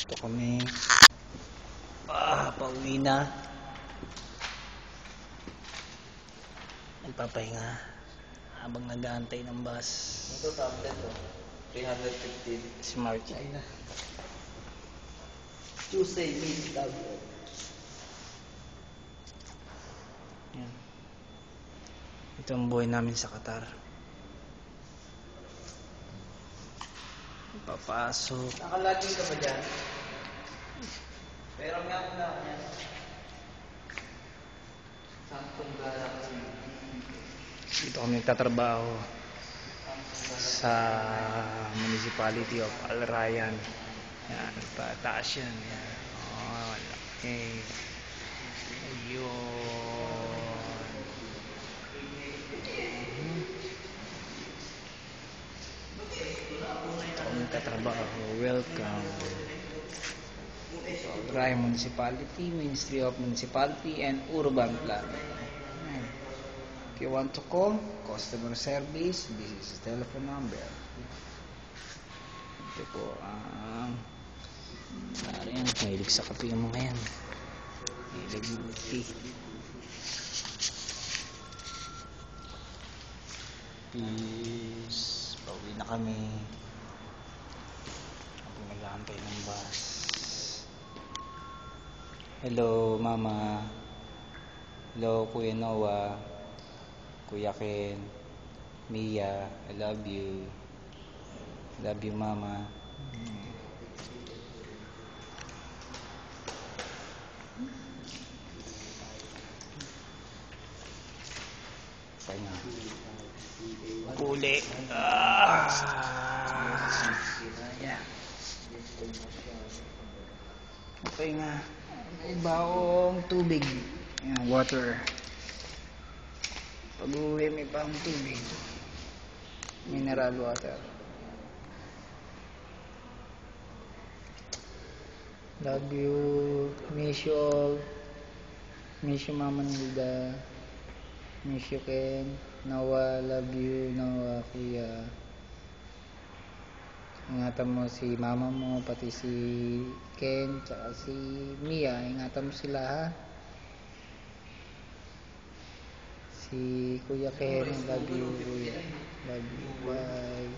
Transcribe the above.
Ito kami. Pauwi na. Nagpapahinga habang nag-aantay ng bus. Ito tablet oh. 350. Smart China. Tuesday meet tablet. Yan. Ito ang buhay namin sa Qatar. Papasok. Nakalagay ka ba dyan? Pero nga muna ako yan. Santong Galaxy. Dito kami nagtatrabaho sa Municipality of Al Rayyan. Yan, pataas yan. Yan. Oh, laki. Ayun. Dito kami nagtatrabaho. Welcome. Al Rayyan Municipality, Ministry of Municipality and Urban Planning. If you want to call customer service, this is the telephone number. Ito po ang yan, mahilig sa kape yung mga yan. Mahilig yung tea. Peace. Pauwi na kami. Habang nag-aantay ng bus. Hello, Mama. Hello, Kuya Noah. Kuya Ken, Mia, I love you. Love you, Mama. Pahinga. Kuli. Yan. Pahinga. May baong tubig. Yan, water. Pag-uwi may pang tubig. Mineral water. Love you. Miss you all. Miss you Mama Nilda. Miss you Ken. Noah, love you. Noah, Kuya. Ingatan mo si mama mo, pati si Ken, tsaka si Mia. Ingatan mo sila ha. Si Kuya Ken, love you, Kuya. Love you, bye.